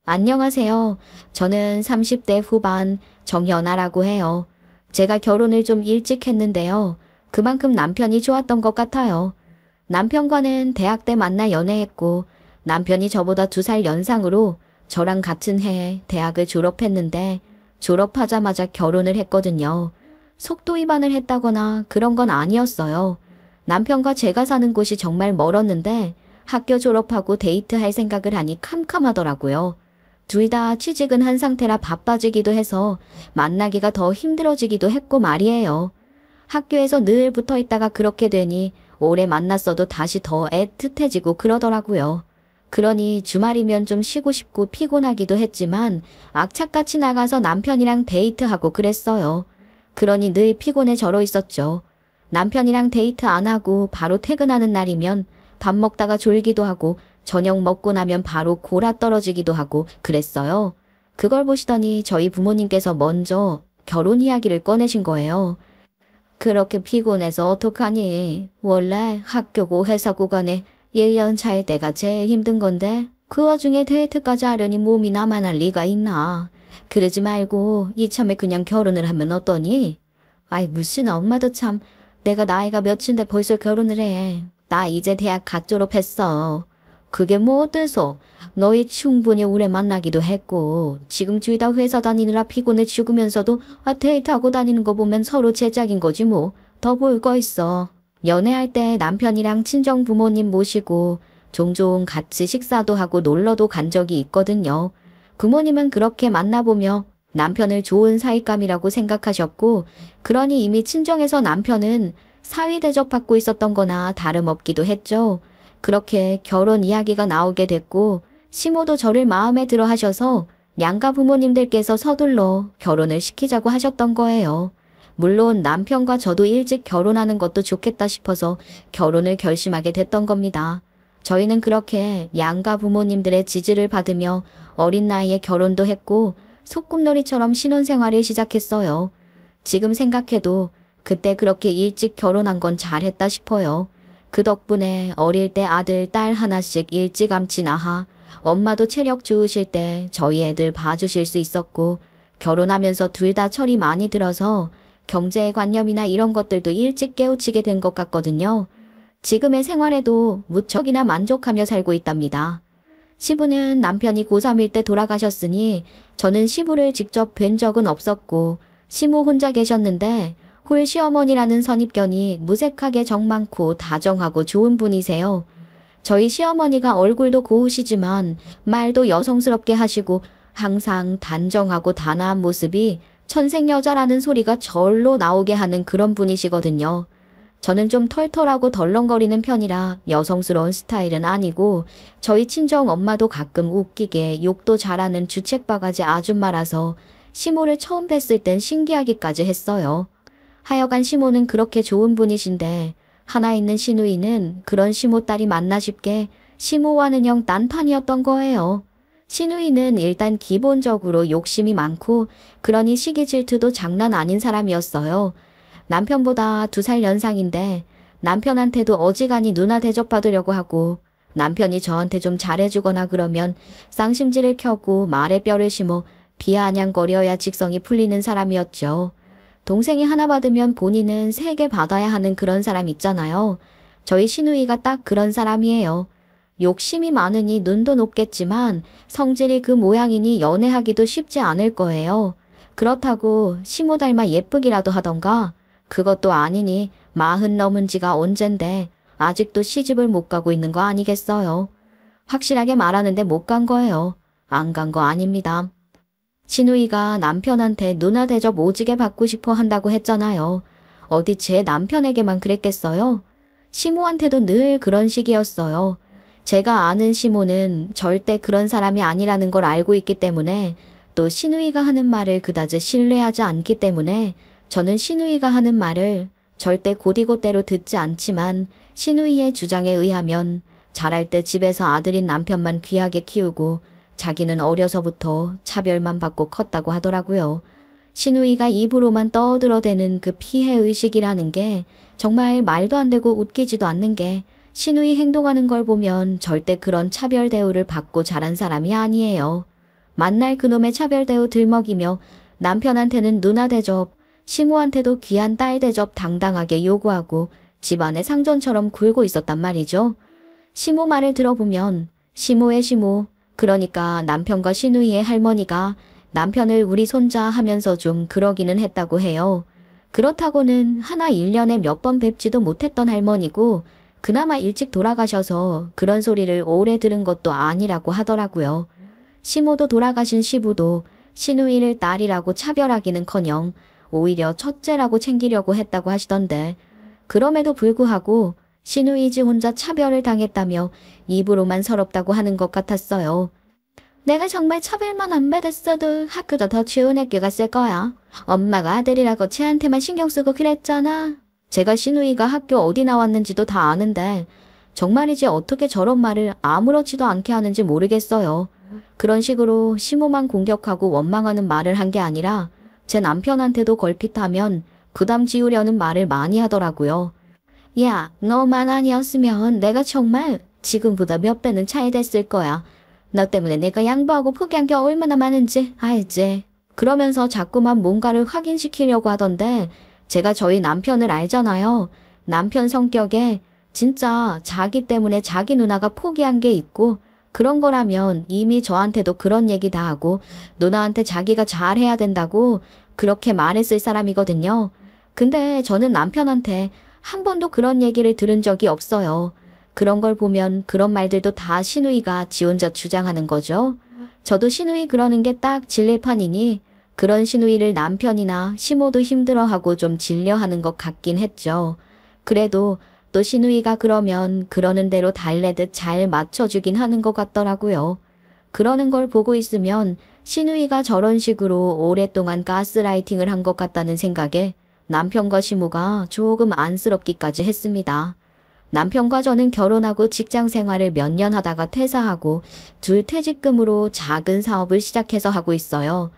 안녕하세요. 저는 30대 후반 정연아라고 해요. 제가 결혼을 좀 일찍 했는데요. 그만큼 남편이 좋았던 것 같아요. 남편과는 대학 때 만나 연애했고 남편이 저보다 2살 연상으로 저랑 같은 해에 대학을 졸업했는데 졸업하자마자 결혼을 했거든요. 속도 위반을 했다거나 그런 건 아니었어요. 남편과 제가 사는 곳이 정말 멀었는데 학교 졸업하고 데이트할 생각을 하니 캄캄하더라고요. 둘 다 취직은 한 상태라 바빠지기도 해서 만나기가 더 힘들어지기도 했고 말이에요. 학교에서 늘 붙어 있다가 그렇게 되니 오래 만났어도 다시 더 애틋해지고 그러더라고요. 그러니 주말이면 좀 쉬고 싶고 피곤하기도 했지만 악착같이 나가서 남편이랑 데이트하고 그랬어요. 그러니 늘 피곤해 절어 있었죠. 남편이랑 데이트 안 하고 바로 퇴근하는 날이면 밥 먹다가 졸기도 하고 저녁 먹고 나면 바로 골아 떨어지기도 하고 그랬어요. 그걸 보시더니 저희 부모님께서 먼저 결혼 이야기를 꺼내신 거예요. 그렇게 피곤해서 어떡하니? 원래 학교고 회사고 간에 1년 차일 때가 제일 힘든 건데 그 와중에 데이트까지 하려니 몸이 나만 할 리가 있나? 그러지 말고 이참에 그냥 결혼을 하면 어떠니? 아이 무슨 엄마도 참 내가 나이가 몇인데 벌써 결혼을 해. 나 이제 대학 갓 졸업했어. 그게 뭐 어때서? 너희 충분히 오래 만나기도 했고 지금 둘 다 회사 다니느라 피곤해 죽으면서도 데이트하고 다니는 거 보면 서로 제짝인 거지 뭐. 더 볼 거 있어. 연애할 때 남편이랑 친정 부모님 모시고 종종 같이 식사도 하고 놀러도 간 적이 있거든요. 부모님은 그렇게 만나보며 남편을 좋은 사윗감이라고 생각하셨고 그러니 이미 친정에서 남편은 사위 대접받고 있었던 거나 다름없기도 했죠. 그렇게 결혼 이야기가 나오게 됐고 시모도 저를 마음에 들어 하셔서 양가 부모님들께서 서둘러 결혼을 시키자고 하셨던 거예요. 물론 남편과 저도 일찍 결혼하는 것도 좋겠다 싶어서 결혼을 결심하게 됐던 겁니다. 저희는 그렇게 양가 부모님들의 지지를 받으며 어린 나이에 결혼도 했고 소꿉놀이처럼 신혼생활을 시작했어요. 지금 생각해도 그때 그렇게 일찍 결혼한 건 잘했다 싶어요. 그 덕분에 어릴 때 아들, 딸 하나씩 일찌감치 낳아 엄마도 체력 좋으실 때 저희 애들 봐주실 수 있었고 결혼하면서 둘 다 철이 많이 들어서 경제의 관념이나 이런 것들도 일찍 깨우치게 된 것 같거든요. 지금의 생활에도 무척이나 만족하며 살고 있답니다. 시부는 남편이 고3일 때 돌아가셨으니 저는 시부를 직접 뵌 적은 없었고 시모 혼자 계셨는데 홀 시어머니라는 선입견이 무색하게 정 많고 다정하고 좋은 분이세요. 저희 시어머니가 얼굴도 고우시지만 말도 여성스럽게 하시고 항상 단정하고 단아한 모습이 천생여자라는 소리가 절로 나오게 하는 그런 분이시거든요. 저는 좀 털털하고 덜렁거리는 편이라 여성스러운 스타일은 아니고 저희 친정 엄마도 가끔 웃기게 욕도 잘하는 주책바가지 아줌마라서 시모를 처음 뵀을 땐 신기하기까지 했어요. 하여간 시모는 그렇게 좋은 분이신데 하나 있는 시누이는 그런 시모 딸이 맞나 싶게 시모와는 영 딴판이었던 거예요. 시누이는 일단 기본적으로 욕심이 많고 그러니 시기 질투도 장난 아닌 사람이었어요. 남편보다 2살 연상인데 남편한테도 어지간히 누나 대접받으려고 하고 남편이 저한테 좀 잘해주거나 그러면 쌍심지를 켜고 말에 뼈를 심어 비아냥거려야 직성이 풀리는 사람이었죠. 동생이 하나 받으면 본인은 3개 받아야 하는 그런 사람 있잖아요. 저희 시누이가 딱 그런 사람이에요. 욕심이 많으니 눈도 높겠지만 성질이 그 모양이니 연애하기도 쉽지 않을 거예요. 그렇다고 시모 닮아 예쁘기라도 하던가 그것도 아니니 40 넘은 지가 언젠데 아직도 시집을 못 가고 있는 거 아니겠어요. 확실하게 말하는데 못 간 거예요. 안 간 거 아닙니다. 시누이가 남편한테 누나 대접 오지게 받고 싶어 한다고 했잖아요. 어디 제 남편에게만 그랬겠어요? 시모한테도 늘 그런 식이었어요. 제가 아는 시모는 절대 그런 사람이 아니라는 걸 알고 있기 때문에 또 시누이가 하는 말을 그다지 신뢰하지 않기 때문에 저는 시누이가 하는 말을 절대 곧이곧대로 듣지 않지만 시누이의 주장에 의하면 자랄 때 집에서 아들인 남편만 귀하게 키우고 자기는 어려서부터 차별만 받고 컸다고 하더라고요. 시누이가 입으로만 떠들어대는 그 피해의식이라는 게 정말 말도 안 되고 웃기지도 않는 게 시누이 행동하는 걸 보면 절대 그런 차별 대우를 받고 자란 사람이 아니에요. 만날 그놈의 차별대우 들먹이며 남편한테는 누나 대접, 시모한테도 귀한 딸 대접 당당하게 요구하고 집안의 상전처럼 굴고 있었단 말이죠. 시모 말을 들어보면 시모의 시모, 그러니까 남편과 시누이의 할머니가 남편을 우리 손자 하면서 좀 그러기는 했다고 해요. 그렇다고는 하나 1년에 몇 번 뵙지도 못했던 할머니고 그나마 일찍 돌아가셔서 그런 소리를 오래 들은 것도 아니라고 하더라고요. 시모도 돌아가신 시부도 시누이를 딸이라고 차별하기는커녕 오히려 첫째라고 챙기려고 했다고 하시던데, 그럼에도 불구하고 시누이지 혼자 차별을 당했다며 입으로만 서럽다고 하는 것 같았어요. 내가 정말 차별만 안 받았어도 학교도 더 좋은 학교 갔을 거야. 엄마가 아들이라고 쟤한테만 신경 쓰고 그랬잖아. 제가 시누이가 학교 어디 나왔는지도 다 아는데 정말이지 어떻게 저런 말을 아무렇지도 않게 하는지 모르겠어요. 그런 식으로 시모만 공격하고 원망하는 말을 한 게 아니라 제 남편한테도 걸핏하면 부담 지우려는 말을 많이 하더라고요. 야, 너만 아니었으면 내가 정말 지금보다 몇 배는 차이됐을 거야. 너 때문에 내가 양보하고 포기한 게 얼마나 많은지 알지? 그러면서 자꾸만 뭔가를 확인시키려고 하던데 제가 저희 남편을 알잖아요. 남편 성격에 진짜 자기 때문에 자기 누나가 포기한 게 있고 그런 거라면 이미 저한테도 그런 얘기 다 하고 누나한테 자기가 잘해야 된다고 그렇게 말했을 사람이거든요. 근데 저는 남편한테 한 번도 그런 얘기를 들은 적이 없어요. 그런 걸 보면 그런 말들도 다 시누이가 지 혼자 주장하는 거죠. 저도 시누이 그러는 게 딱 질릴 판이니 그런 시누이를 남편이나 시모도 힘들어하고 좀 질려하는 것 같긴 했죠. 그래도 또 시누이가 그러면 그러는 대로 달래듯 잘 맞춰주긴 하는 것 같더라고요. 그러는 걸 보고 있으면 시누이가 저런 식으로 오랫동안 가스라이팅을 한 것 같다는 생각에 남편과 시모가 조금 안쓰럽기까지 했습니다. 남편과 저는 결혼하고 직장 생활을 몇 년 하다가 퇴사하고 둘 퇴직금으로 작은 사업을 시작해서 하고 있어요.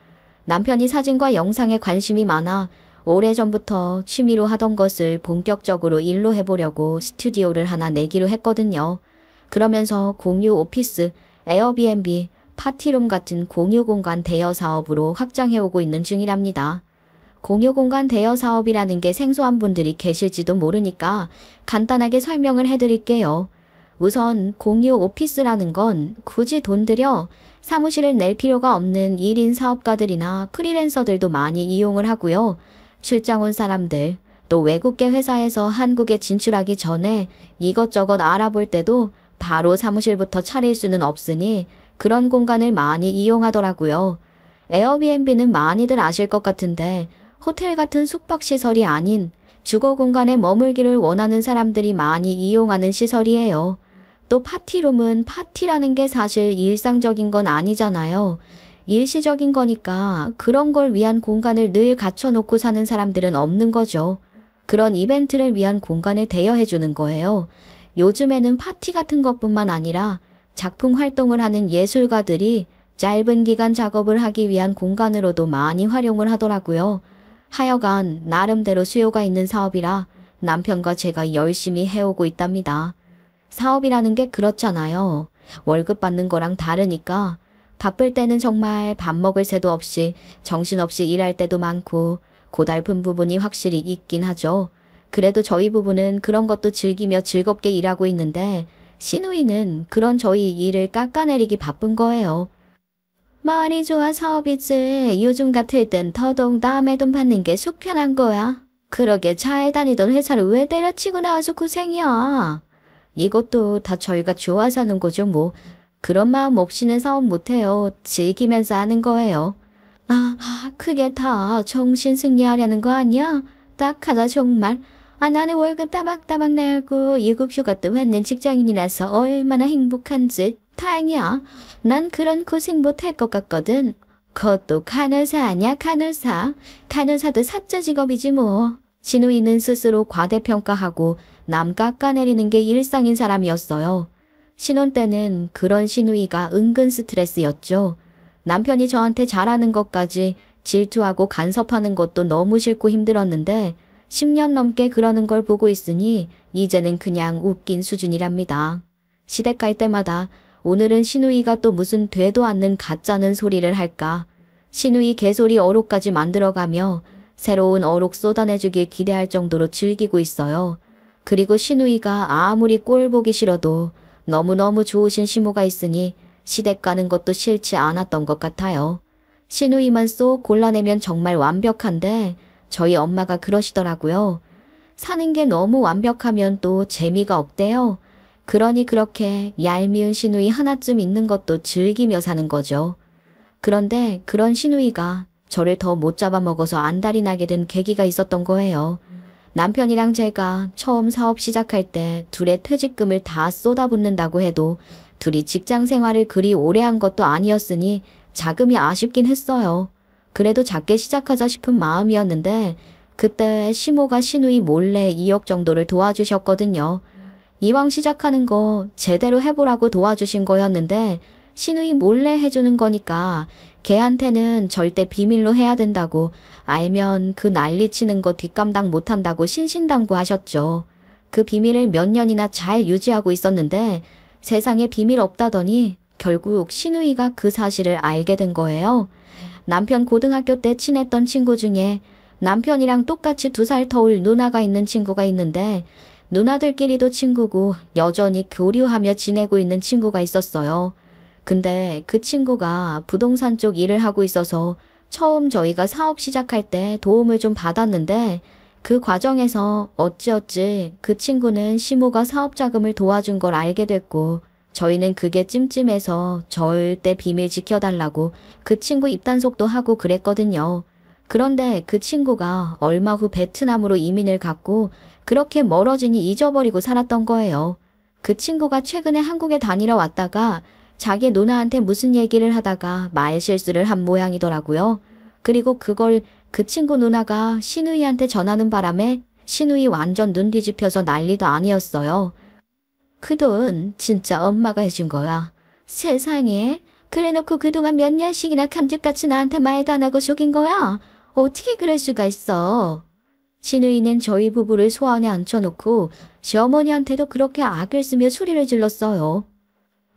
남편이 사진과 영상에 관심이 많아 오래전부터 취미로 하던 것을 본격적으로 일로 해보려고 스튜디오를 하나 내기로 했거든요. 그러면서 공유 오피스, 에어비앤비, 파티룸 같은 공유 공간 대여 사업으로 확장해오고 있는 중이랍니다. 공유 공간 대여 사업이라는 게 생소한 분들이 계실지도 모르니까 간단하게 설명을 해드릴게요. 우선 공유 오피스라는 건 굳이 돈 들여 사무실을 낼 필요가 없는 1인 사업가들이나 프리랜서들도 많이 이용을 하고요. 출장 온 사람들, 또 외국계 회사에서 한국에 진출하기 전에 이것저것 알아볼 때도 바로 사무실부터 차릴 수는 없으니 그런 공간을 많이 이용하더라고요. 에어비앤비는 많이들 아실 것 같은데 호텔 같은 숙박시설이 아닌 주거 공간에 머물기를 원하는 사람들이 많이 이용하는 시설이에요. 또 파티룸은 파티라는 게 사실 일상적인 건 아니잖아요. 일시적인 거니까 그런 걸 위한 공간을 늘 갖춰놓고 사는 사람들은 없는 거죠. 그런 이벤트를 위한 공간을 대여해주는 거예요. 요즘에는 파티 같은 것뿐만 아니라 작품 활동을 하는 예술가들이 짧은 기간 작업을 하기 위한 공간으로도 많이 활용을 하더라고요. 하여간 나름대로 수요가 있는 사업이라 남편과 제가 열심히 해오고 있답니다. 사업이라는 게 그렇잖아요. 월급 받는 거랑 다르니까 바쁠 때는 정말 밥 먹을 새도 없이 정신없이 일할 때도 많고 고달픈 부분이 확실히 있긴 하죠. 그래도 저희 부부는 그런 것도 즐기며 즐겁게 일하고 있는데 시누이는 그런 저희 일을 깎아내리기 바쁜 거예요. 말이 좋아 사업이지. 요즘 같을 땐 더더욱 남의 돈 받는 게 속편한 거야. 그러게 잘 다니던 회사를 왜 때려치고 나와서 고생이야. 이것도 다 저희가 좋아서 하는 거죠 뭐. 그런 마음 없이는 사업 못해요. 즐기면서 하는 거예요. 그게 다 정신 승리하려는 거 아니야? 딱하다 정말. 나는 월급 따박따박 내고 유급 휴가도 받는 직장인이라서 얼마나 행복한지. 다행이야. 난 그런 고생 못할 것 같거든. 그것도 간호사 아냐 간호사. 간호사도 사자 직업이지 뭐. 진우이는 스스로 과대평가하고 남 깎아내리는 게 일상인 사람이었어요. 신혼 때는 그런 시누이가 은근 스트레스였죠. 남편이 저한테 잘하는 것까지 질투하고 간섭하는 것도 너무 싫고 힘들었는데 10년 넘게 그러는 걸 보고 있으니 이제는 그냥 웃긴 수준이랍니다. 시댁 갈 때마다 오늘은 시누이가 또 무슨 되도 않는 가짜는 소리를 할까. 시누이 개소리 어록까지 만들어가며 새로운 어록 쏟아내주길 기대할 정도로 즐기고 있어요. 그리고 시누이가 아무리 꼴 보기 싫어도 너무너무 좋으신 시모가 있으니 시댁 가는 것도 싫지 않았던 것 같아요. 시누이만 쏙 골라내면 정말 완벽한데 저희 엄마가 그러시더라고요. 사는 게 너무 완벽하면 또 재미가 없대요. 그러니 그렇게 얄미운 시누이 하나쯤 있는 것도 즐기며 사는 거죠. 그런데 그런 시누이가 저를 더 못 잡아먹어서 안달이 나게 된 계기가 있었던 거예요. 남편이랑 제가 처음 사업 시작할 때 둘의 퇴직금을 다 쏟아붓는다고 해도 둘이 직장 생활을 그리 오래 한 것도 아니었으니 자금이 아쉽긴 했어요. 그래도 작게 시작하자 싶은 마음이었는데 그때 시모가 시누이 몰래 2억 정도를 도와주셨거든요. 이왕 시작하는 거 제대로 해보라고 도와주신 거였는데 시누이 몰래 해주는 거니까 걔한테는 절대 비밀로 해야 된다고 알면 그 난리치는 거 뒷감당 못한다고 신신당부하셨죠. 그 비밀을 몇 년이나 잘 유지하고 있었는데 세상에 비밀 없다더니 결국 시누이가 그 사실을 알게 된 거예요. 남편 고등학교 때 친했던 친구 중에 남편이랑 똑같이 2살 터울 누나가 있는 친구가 있는데 누나들끼리도 친구고 여전히 교류하며 지내고 있는 친구가 있었어요. 근데 그 친구가 부동산 쪽 일을 하고 있어서 처음 저희가 사업 시작할 때 도움을 좀 받았는데 그 과정에서 어찌어찌 그 친구는 시모가 사업 자금을 도와준 걸 알게 됐고 저희는 그게 찜찜해서 절대 비밀 지켜달라고 그 친구 입단속도 하고 그랬거든요. 그런데 그 친구가 얼마 후 베트남으로 이민을 갔고 그렇게 멀어지니 잊어버리고 살았던 거예요. 그 친구가 최근에 한국에 다니러 왔다가 자기 누나한테 무슨 얘기를 하다가 말실수를 한 모양이더라고요. 그리고 그걸 그 친구 누나가 시누이한테 전하는 바람에 시누이 완전 눈 뒤집혀서 난리도 아니었어요. 그 돈 진짜 엄마가 해준 거야. 세상에. 그래놓고 그동안 몇 년씩이나 감쪽같이 나한테 말도 안 하고 속인 거야. 어떻게 그럴 수가 있어. 시누이는 저희 부부를 소원에 앉혀놓고 시어머니한테도 그렇게 악을 쓰며 소리를 질렀어요.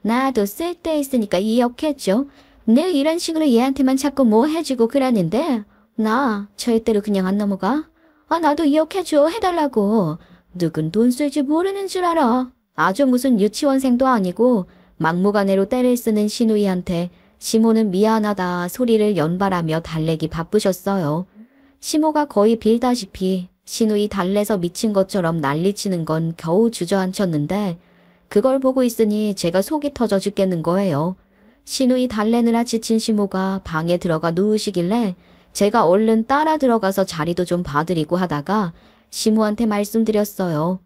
나도 쓸데 있으니까 이역했죠. 늘 이런 식으로 얘한테만 자꾸 뭐 해주고 그러는데 나 절대로 그냥 안 넘어가. 나도 이역해줘 해달라고. 누군 돈 쓸 줄 모르는 줄 알아. 아주 무슨 유치원생도 아니고 막무가내로 때를 쓰는 시누이한테 시모는 미안하다 소리를 연발하며 달래기 바쁘셨어요. 시모가 거의 빌다시피 시누이 달래서 미친 것처럼 난리치는 건 겨우 주저앉혔는데 그걸 보고 있으니 제가 속이 터져 죽겠는 거예요. 시누이 달래느라 지친 시모가 방에 들어가 누우시길래 제가 얼른 따라 들어가서 자리도 좀 봐드리고 하다가 시모한테 말씀드렸어요.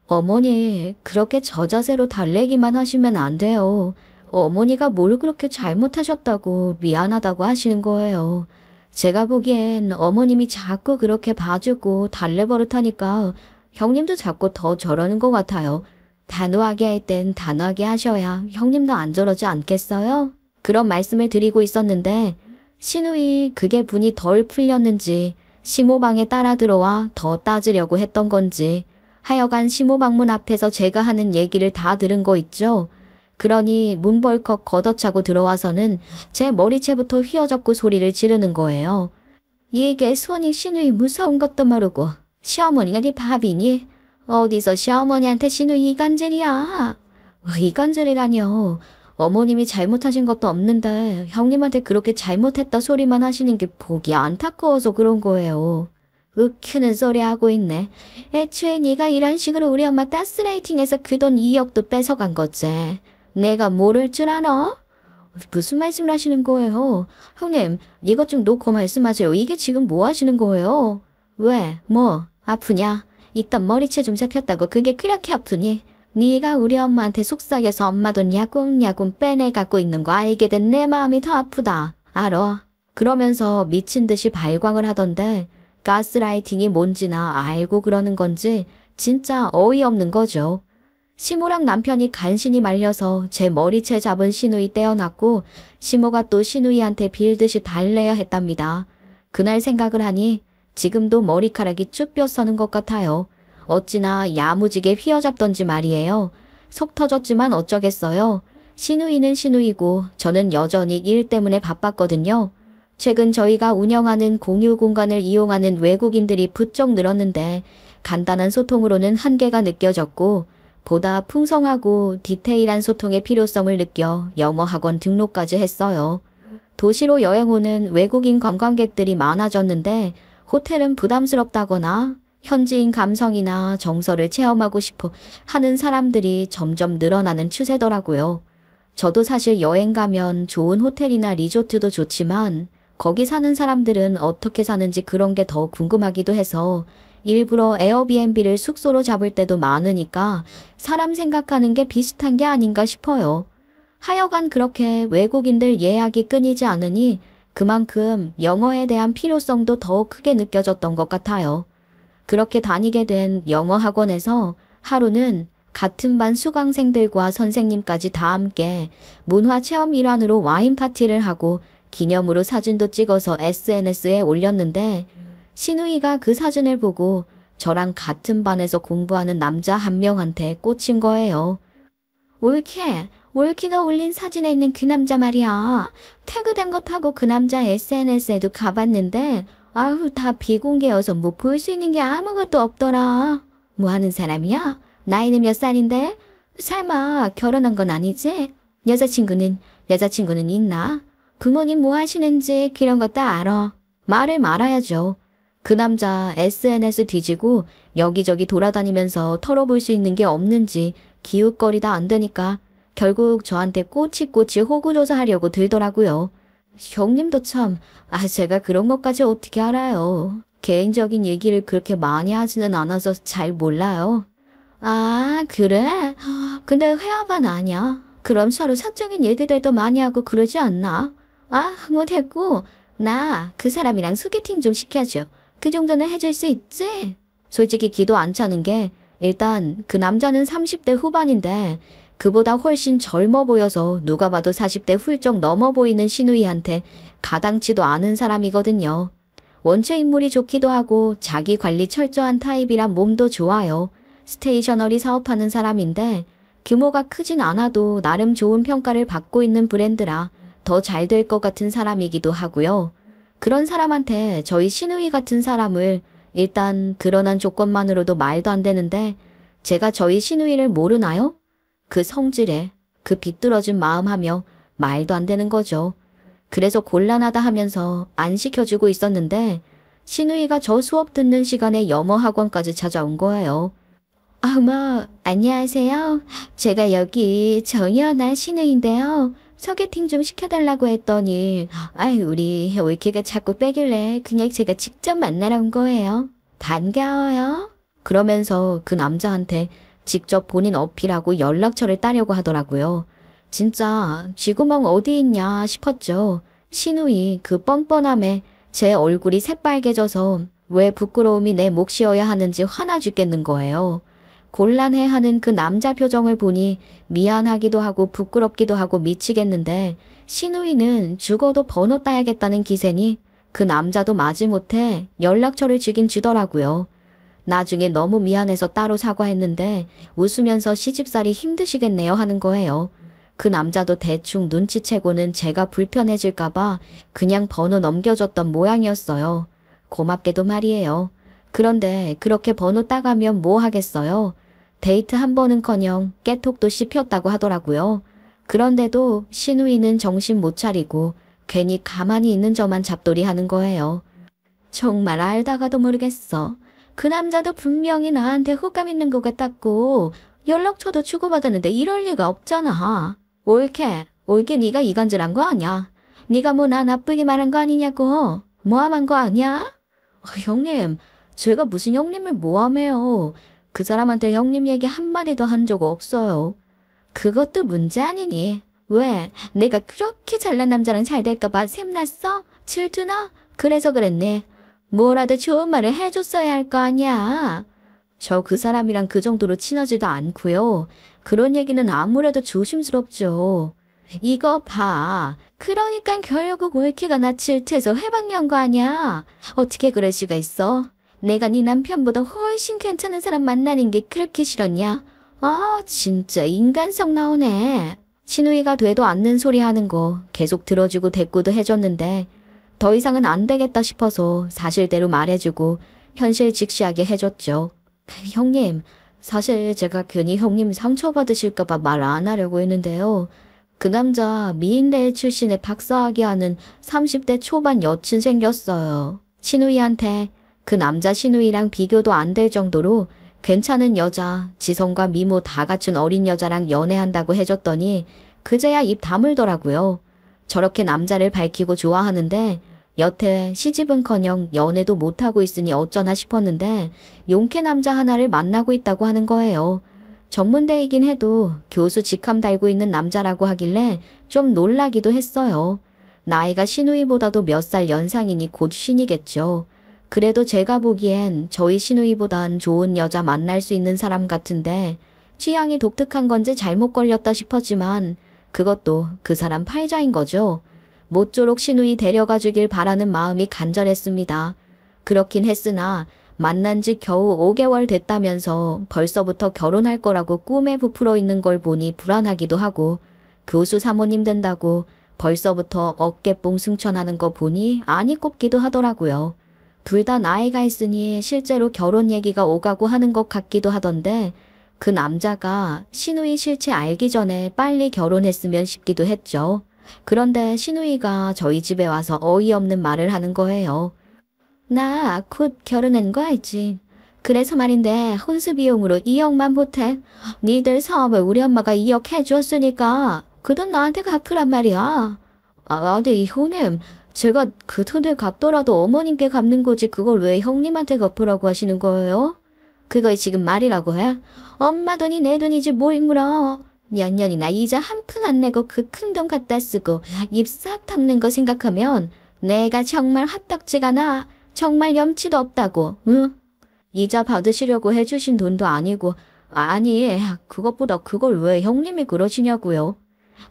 어머니, 그렇게 저 자세로 달래기만 하시면 안 돼요. 어머니가 뭘 그렇게 잘못하셨다고 미안하다고 하시는 거예요. 제가 보기엔 어머님이 자꾸 그렇게 봐주고 달래버릇하니까 형님도 자꾸 더 저러는 것 같아요. 단호하게 할 땐 단호하게 하셔야 형님도 안 저러지 않겠어요? 그런 말씀을 드리고 있었는데 시누이 그게 분이 덜 풀렸는지 시모방에 따라 들어와 더 따지려고 했던 건지 하여간 시모방문 앞에서 제가 하는 얘기를 다 들은 거 있죠? 그러니 문 벌컥 걷어차고 들어와서는 제 머리채부터 휘어잡고 소리를 지르는 거예요. 이게 손이 시누이 무서운 것도 모르고 시어머니가 네 밥이니? 어디서 시어머니한테 시누이 이간질이야. 이간질이라뇨. 어머님이 잘못하신 것도 없는데 형님한테 그렇게 잘못했다 소리만 하시는 게 보기 안타까워서 그런 거예요. 으큐는 소리 하고 있네. 애초에 네가 이런 식으로 우리 엄마 가스라이팅해서 그 돈 2억도 뺏어간 거지. 내가 모를 줄 아나? 무슨 말씀을 하시는 거예요? 형님, 이것 좀 놓고 말씀하세요. 이게 지금 뭐 하시는 거예요? 왜? 뭐? 아프냐? 이딴 머리채 좀 잡혔다고 그게 그렇게 아프니? 네가 우리 엄마한테 속삭여서 엄마 돈 야금야금 빼내갖고 있는 거 알게 된 내 마음이 더 아프다. 알아? 그러면서 미친 듯이 발광을 하던데 가스라이팅이 뭔지나 알고 그러는 건지 진짜 어이없는 거죠. 시모랑 남편이 간신히 말려서 제 머리채 잡은 시누이 떼어놨고 시모가 또 시누이한테 빌듯이 달래야 했답니다. 그날 생각을 하니 지금도 머리카락이 쭉 뼈서는 것 같아요. 어찌나 야무지게 휘어잡던지 말이에요. 속 터졌지만 어쩌겠어요. 시누이는 시누이고 저는 여전히 일 때문에 바빴거든요. 최근 저희가 운영하는 공유 공간을 이용하는 외국인들이 부쩍 늘었는데 간단한 소통으로는 한계가 느껴졌고 보다 풍성하고 디테일한 소통의 필요성을 느껴 영어 학원 등록까지 했어요. 도시로 여행 오는 외국인 관광객들이 많아졌는데 호텔은 부담스럽다거나 현지인 감성이나 정서를 체험하고 싶어 하는 사람들이 점점 늘어나는 추세더라고요. 저도 사실 여행 가면 좋은 호텔이나 리조트도 좋지만 거기 사는 사람들은 어떻게 사는지 그런 게 더 궁금하기도 해서 일부러 에어비앤비를 숙소로 잡을 때도 많으니까 사람 생각하는 게 비슷한 게 아닌가 싶어요. 하여간 그렇게 외국인들 예약이 끊이지 않으니 그만큼 영어에 대한 필요성도 더 크게 느껴졌던 것 같아요. 그렇게 다니게 된 영어 학원에서 하루는 같은 반 수강생들과 선생님까지 다 함께 문화체험 일환으로 와인 파티를 하고 기념으로 사진도 찍어서 SNS에 올렸는데 시누이가 그 사진을 보고 저랑 같은 반에서 공부하는 남자 한 명한테 꽂힌 거예요. 올키가 올린 사진에 있는 그 남자 말이야. 태그된 거 타고 그 남자 SNS에도 가봤는데 아우 다 비공개여서 뭐 볼 수 있는 게 아무것도 없더라. 뭐 하는 사람이야? 나이는 몇 살인데? 설마 결혼한 건 아니지? 여자친구는 있나? 부모님 뭐 하시는지 그런 것도 알아. 말을 말아야죠. 그 남자 SNS 뒤지고 여기저기 돌아다니면서 털어볼 수 있는 게 없는지 기웃거리다 안 되니까 결국 저한테 꼬치꼬치 호구조사하려고 들더라고요. 형님도 참, 제가 그런 것까지 어떻게 알아요. 개인적인 얘기를 그렇게 많이 하지는 않아서 잘 몰라요. 아, 그래? 근데 회화반 아니야. 그럼 서로 사적인 얘기들도 많이 하고 그러지 않나? 뭐 됐고, 나 그 사람이랑 소개팅 좀 시켜줘. 그 정도는 해줄 수 있지? 솔직히 기도 안 차는 게 일단 그 남자는 30대 후반인데 그보다 훨씬 젊어 보여서 누가 봐도 40대 훌쩍 넘어 보이는 시누이한테 가당치도 않은 사람이거든요. 원체 인물이 좋기도 하고 자기 관리 철저한 타입이라 몸도 좋아요. 스테이셔너리 사업하는 사람인데 규모가 크진 않아도 나름 좋은 평가를 받고 있는 브랜드라 더 잘 될 것 같은 사람이기도 하고요. 그런 사람한테 저희 시누이 같은 사람을 일단 드러난 조건만으로도 말도 안 되는데 제가 저희 시누이를 모르나요? 그 성질에 그 비뚤어진 마음하며 말도 안 되는 거죠. 그래서 곤란하다 하면서 안 시켜주고 있었는데 시누이가 저 수업 듣는 시간에 영어 학원까지 찾아온 거예요. 안녕하세요. 제가 여기 정연아 시누이인데요. 소개팅 좀 시켜달라고 했더니 우리 올키가 자꾸 빼길래 그냥 제가 직접 만나러 온 거예요. 반가워요. 그러면서 그 남자한테 직접 본인 어필하고 연락처를 따려고 하더라고요. 진짜 쥐구멍 어디 있냐 싶었죠. 시누이 그 뻔뻔함에 제 얼굴이 새빨개져서 왜 부끄러움이 내 몫이어야 하는지 화나 죽겠는 거예요. 곤란해하는 그 남자 표정을 보니 미안하기도 하고 부끄럽기도 하고 미치겠는데 시누이는 죽어도 번호 따야겠다는 기세니 그 남자도 마지못해 연락처를 주긴 주더라고요. 나중에 너무 미안해서 따로 사과했는데 웃으면서 시집살이 힘드시겠네요 하는 거예요. 그 남자도 대충 눈치채고는 제가 불편해질까봐 그냥 번호 넘겨줬던 모양이었어요. 고맙게도 말이에요. 그런데 그렇게 번호 따가면 뭐 하겠어요? 데이트 한 번은커녕 깨톡도 씹혔다고 하더라고요. 그런데도 시누이는 정신 못 차리고 괜히 가만히 있는 저만 잡돌이 하는 거예요. 정말 알다가도 모르겠어. 그 남자도 분명히 나한테 호감 있는 것 같았고 연락처도 주고받았는데 이럴 리가 없잖아. 올케 네가 이간질한 거 아니야? 네가 뭐 나 나쁘게 말한 거 아니냐고. 모함한 거 아니야? 형님, 제가 무슨 형님을 모함해요. 그 사람한테 형님 얘기 한마디도 한 적 없어요. 그것도 문제 아니니? 왜? 내가 그렇게 잘난 남자랑 잘 될까봐 샘났어? 질투나? 그래서 그랬네. 뭐라도 좋은 말을 해줬어야 할 거 아니야. 저 그 사람이랑 그 정도로 친하지도 않고요. 그런 얘기는 아무래도 조심스럽죠. 이거 봐. 그러니까 결국 올키가 나 질투해서 해방한 거 아니야. 어떻게 그럴 수가 있어? 내가 네 남편보다 훨씬 괜찮은 사람 만나는 게 그렇게 싫었냐? 진짜 인간성 나오네. 시누이가 되도 않는 소리 하는 거 계속 들어주고 대꾸도 해줬는데 더 이상은 안 되겠다 싶어서 사실대로 말해주고 현실 직시하게 해줬죠. 형님, 사실 제가 괜히 형님 상처받으실까봐 말 안 하려고 했는데요. 그 남자 미인대 출신의 박사학위 하는 30대 초반 여친 생겼어요. 시누이한테 그 남자 시누이랑 비교도 안 될 정도로 괜찮은 여자, 지성과 미모 다 갖춘 어린 여자랑 연애한다고 해줬더니 그제야 입 다물더라고요. 저렇게 남자를 밝히고 좋아하는데 여태 시집은커녕 연애도 못하고 있으니 어쩌나 싶었는데 용케 남자 하나를 만나고 있다고 하는 거예요. 전문대이긴 해도 교수 직함 달고 있는 남자라고 하길래 좀 놀라기도 했어요. 나이가 시누이보다도 몇 살 연상이니 곧 신이겠죠. 그래도 제가 보기엔 저희 시누이보단 좋은 여자 만날 수 있는 사람 같은데 취향이 독특한 건지 잘못 걸렸다 싶었지만 그것도 그 사람 팔자인 거죠. 모쪼록 시누이 데려가 주길 바라는 마음이 간절했습니다. 그렇긴 했으나 만난 지 겨우 5개월 됐다면서 벌써부터 결혼할 거라고 꿈에 부풀어 있는 걸 보니 불안하기도 하고 교수 사모님 된다고 벌써부터 어깨뽕 승천하는 거 보니 안이 꼽기도 하더라고요. 둘 다 나이가 있으니 실제로 결혼 얘기가 오가고 하는 것 같기도 하던데 그 남자가 시누이 실체 알기 전에 빨리 결혼했으면 싶기도 했죠. 그런데 시누이가 저희 집에 와서 어이없는 말을 하는 거예요. 나 곧 결혼한 거 알지? 그래서 말인데 혼수 비용으로 2억만 보태. 니들 사업을 우리 엄마가 2억 해줬으니까 그 돈 나한테 갚으란 말이야. 네 형님, 제가 그 돈을 갚더라도 어머님께 갚는 거지 그걸 왜 형님한테 갚으라고 하시는 거예요? 그거 지금 말이라고 해? 엄마 돈이 내 돈이지 뭘 물어. 몇 년이나 이자 한 푼 안 내고 그 큰 돈 갖다 쓰고 입 싹 닦는 거 생각하면 내가 정말 핫딱지가 나. 정말 염치도 없다고. 응? 이자 받으시려고 해주신 돈도 아니고. 아니, 그것보다 그걸 왜 형님이 그러시냐고요.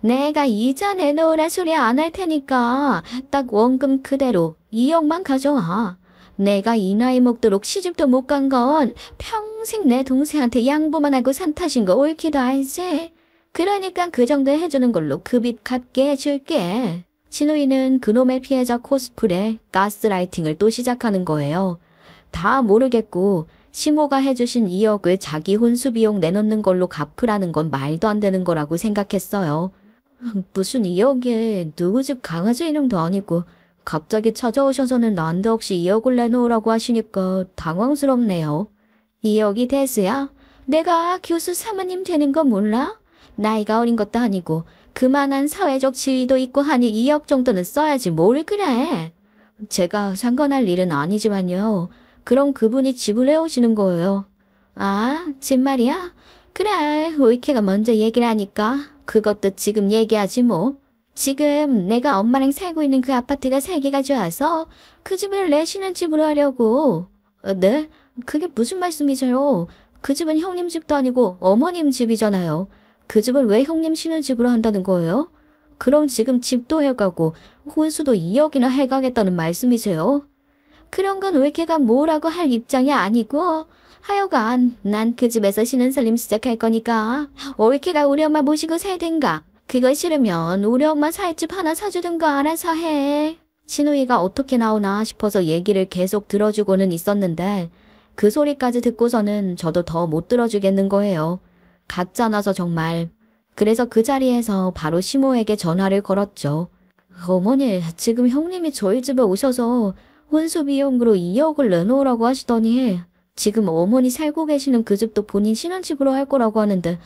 내가 이자 내놓으라 소리 안 할 테니까 딱 원금 그대로 2억만 가져와. 내가 이 나이 먹도록 시집도 못 간 건 평생 내 동생한테 양보만 하고 산 탓인 거 옳기도 알지? 그러니까 그 정도 해주는 걸로 그 빚 갚게 해줄게. 시누이는 그놈의 피해자 코스프레, 가스라이팅을 또 시작하는 거예요. 다 모르겠고 시모가 해주신 2억을 자기 혼수 비용 내놓는 걸로 갚으라는 건 말도 안 되는 거라고 생각했어요. 무슨 2억에 누구 집 강아지 이름도 아니고 갑자기 찾아오셔서는 난데없이 2억을 내놓으라고 하시니까 당황스럽네요. 2억이 대수야? 내가 교수 사모님 되는 거 몰라? 나이가 어린 것도 아니고 그만한 사회적 지위도 있고 하니 2억 정도는 써야지 뭘 그래. 제가 상관할 일은 아니지만요. 그럼 그분이 지불해 오시는 거예요. 아, 정말이야? 그래, 올케가 먼저 얘기를 하니까 그것도 지금 얘기하지 뭐. 지금 내가 엄마랑 살고 있는 그 아파트가 살기가 좋아서 그 집을 내시는 집으로 하려고. 네? 그게 무슨 말씀이세요? 그 집은 형님 집도 아니고 어머님 집이잖아요. 그 집을 왜 형님 쉬는 집으로 한다는 거예요? 그럼 지금 집도 해가고 혼수도 2억이나 해가겠다는 말씀이세요? 그런 건 올케가 뭐라고 할 입장이 아니고 하여간 난 그 집에서 쉬는 살림 시작할 거니까 올케가 우리 엄마 모시고 살든가 그거 싫으면 우리 엄마 살 집 하나 사주든가 알아서 해. 시누이가 어떻게 나오나 싶어서 얘기를 계속 들어주고는 있었는데 그 소리까지 듣고서는 저도 더 못 들어주겠는 거예요. 가짜나서 정말. 그래서 그 자리에서 바로 시모에게 전화를 걸었죠. 어머니, 지금 형님이 저희 집에 오셔서 혼수 비용으로 2억을 내놓으라고 하시더니 지금 어머니 살고 계시는 그 집도 본인 신혼집으로 할 거라고 하는데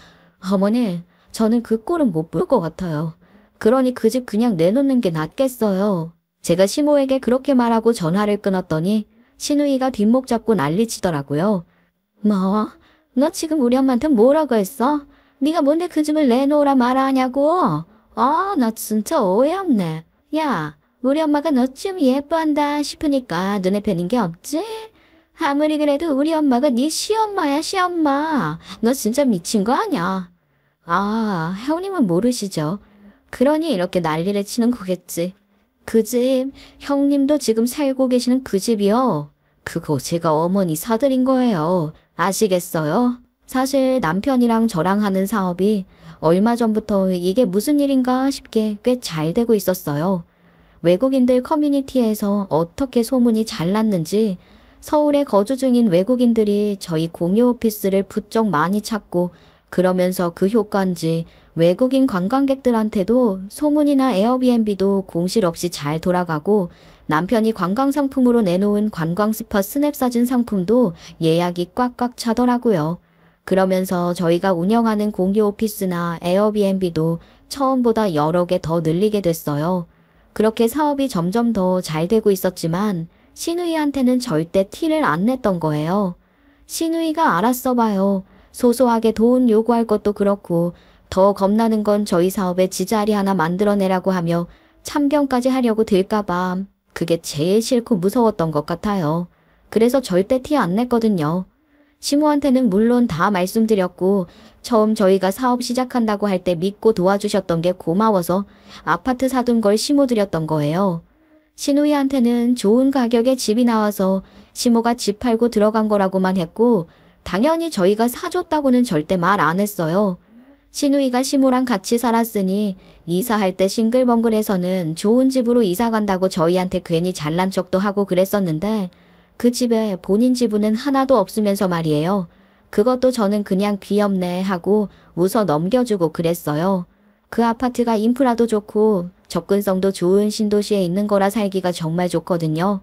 어머니, 저는 그 꼴은 못 볼 것 같아요. 그러니 그 집 그냥 내놓는 게 낫겠어요. 제가 시모에게 그렇게 말하고 전화를 끊었더니 시누이가 뒷목 잡고 난리치더라고요. 뭐? 너 지금 우리 엄마한테 뭐라고 했어? 네가 뭔데 그 집을 내놓으라 말하냐고? 나 진짜 어이없네. 야, 우리 엄마가 너 좀 예뻐한다 싶으니까 눈에 뵈는 게 없지? 아무리 그래도 우리 엄마가 네 시엄마야, 시엄마. 너 진짜 미친 거 아니야? 형님은 모르시죠? 그러니 이렇게 난리를 치는 거겠지. 그 집, 형님도 지금 살고 계시는 그 집이요. 그거 제가 어머니 사드린 거예요. 아시겠어요? 사실 남편이랑 저랑 하는 사업이 얼마 전부터 이게 무슨 일인가 싶게 꽤 잘 되고 있었어요. 외국인들 커뮤니티에서 어떻게 소문이 잘 났는지 서울에 거주 중인 외국인들이 저희 공유 오피스를 부쩍 많이 찾고, 그러면서 그 효과인지 외국인 관광객들한테도 소문이나 에어비앤비도 공실 없이 잘 돌아가고, 남편이 관광 상품으로 내놓은 관광 스팟 스냅 사진 상품도 예약이 꽉꽉 차더라고요. 그러면서 저희가 운영하는 공유 오피스나 에어비앤비도 처음보다 여러 개 더 늘리게 됐어요. 그렇게 사업이 점점 더 잘 되고 있었지만 신우이한테는 절대 티를 안 냈던 거예요. 신우이가 알았어 봐요. 소소하게 돈 요구할 것도 그렇고, 더 겁나는 건 저희 사업에 지자리 하나 만들어내라고 하며 참견까지 하려고 들까봐 그게 제일 싫고 무서웠던 것 같아요. 그래서 절대 티 안 냈거든요. 시모한테는 물론 다 말씀드렸고, 처음 저희가 사업 시작한다고 할 때 믿고 도와주셨던 게 고마워서 아파트 사둔 걸 시모 드렸던 거예요. 신우이한테는 좋은 가격에 집이 나와서 시모가 집 팔고 들어간 거라고만 했고, 당연히 저희가 사줬다고는 절대 말 안 했어요. 신우이가 시모랑 같이 살았으니 이사할 때 싱글벙글해서는 좋은 집으로 이사 간다고 저희한테 괜히 잘난 척도 하고 그랬었는데, 그 집에 본인 지분은 하나도 없으면서 말이에요. 그것도 저는 그냥 귀엽네 하고 웃어 넘겨주고 그랬어요. 그 아파트가 인프라도 좋고 접근성도 좋은 신도시에 있는 거라 살기가 정말 좋거든요.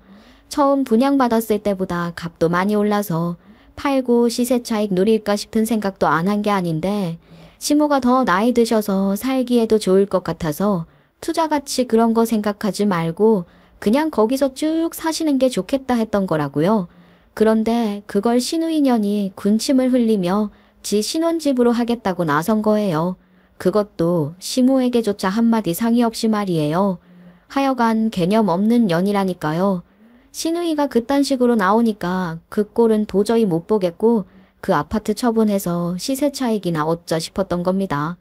처음 분양받았을 때보다 값도 많이 올라서 팔고 시세 차익 누릴까 싶은 생각도 안 한 게 아닌데, 시모가 더 나이 드셔서 살기에도 좋을 것 같아서 투자가치 그런 거 생각하지 말고 그냥 거기서 쭉 사시는 게 좋겠다 했던 거라고요. 그런데 그걸 신우이년이 군침을 흘리며 지 신혼집으로 하겠다고 나선 거예요. 그것도 시모에게조차 한마디 상의 없이 말이에요. 하여간 개념 없는 년이라니까요. 신우이가 그딴 식으로 나오니까 그 꼴은 도저히 못 보겠고 그 아파트 처분해서 시세 차익이나 얻자 싶었던 겁니다.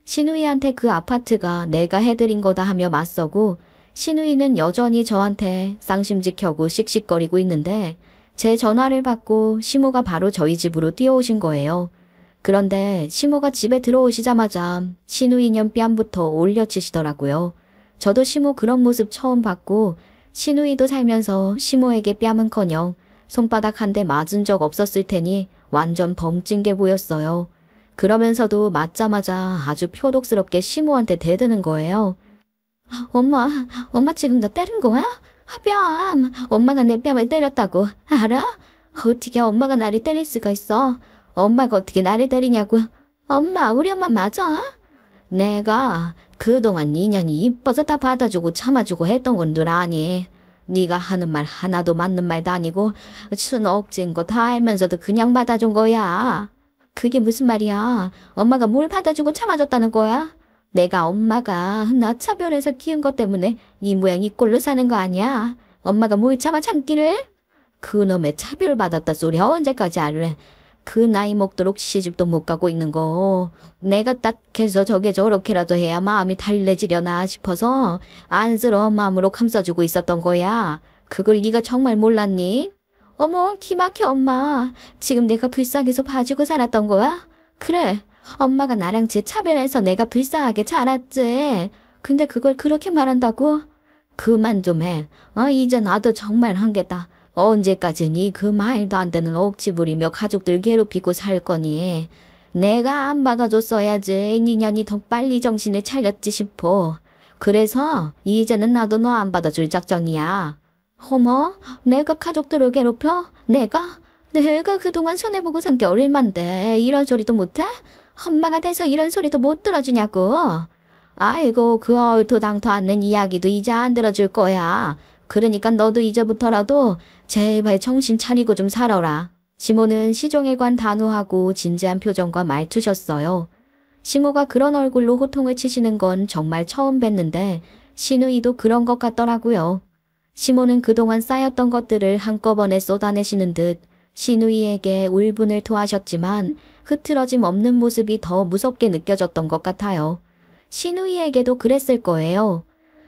신우이한테 그 아파트가 내가 해드린 거다 하며 맞서고, 신우이는 여전히 저한테 쌍심지켜고 씩씩거리고 있는데 제 전화를 받고 시모가 바로 저희 집으로 뛰어오신 거예요. 그런데 시모가 집에 들어오시자마자 신우이년 뺨부터 올려치시더라고요. 저도 시모 그런 모습 처음 봤고, 신우이도 살면서 시모에게 뺨은커녕 손바닥 한 대 맞은 적 없었을 테니 완전 벙찐 게 보였어요. 그러면서도 맞자마자 아주 표독스럽게 시모한테 대드는 거예요. 엄마 지금 나 때린 거야? 뺨! 엄마가 내 뺨을 때렸다고. 알아? 어떻게 엄마가 나를 때릴 수가 있어? 엄마가 어떻게 나를 때리냐고. 엄마, 우리 엄마 맞아? 내가 그동안 인연이 이뻐서 다 받아주고 참아주고 했던 건 늘 아니. 네가 하는 말 하나도 맞는 말도 아니고 순 억진 거 다 알면서도 그냥 받아준 거야. 그게 무슨 말이야? 엄마가 뭘 받아주고 참아줬다는 거야? 내가 엄마가 나 차별해서 키운 것 때문에 이 모양 이 꼴로 사는 거 아니야? 엄마가 뭘 참아 참기를? 그놈의 차별받았다 소리 언제까지 하래? 그 나이 먹도록 시집도 못 가고 있는 거. 내가 딱해서 저게 저렇게라도 해야 마음이 달래지려나 싶어서 안쓰러운 마음으로 감싸주고 있었던 거야. 그걸 네가 정말 몰랐니? 어머, 기막혀 엄마. 지금 내가 불쌍해서 봐주고 살았던 거야? 그래. 엄마가 나랑 제 차별해서 내가 불쌍하게 자랐지. 근데 그걸 그렇게 말한다고? 그만 좀 해. 이제 나도 정말 한계다. 언제까지니 그 말도 안 되는 억지 부리며 가족들 괴롭히고 살 거니. 내가 안 받아줬어야지 니년이 더 빨리 정신을 차렸지 싶어. 그래서 이제는 나도 너 안 받아줄 작정이야. 어머, 내가 가족들을 괴롭혀? 내가 그동안 손해보고 산 게 얼만데 이런 소리도 못해? 엄마가 돼서 이런 소리도 못 들어주냐고. 아이고, 그 얼토당토 않는 이야기도 이제 안 들어줄 거야. 그러니까 너도 이제부터라도 제발 정신 차리고 좀 살아라. 시모는 시종일관 단호하고 진지한 표정과 말투셨어요. 시모가 그런 얼굴로 호통을 치시는 건 정말 처음 뵀는데 신우이도 그런 것 같더라고요. 시모는 그동안 쌓였던 것들을 한꺼번에 쏟아내시는 듯 신우이에게 울분을 토하셨지만 흐트러짐 없는 모습이 더 무섭게 느껴졌던 것 같아요. 신우이에게도 그랬을 거예요.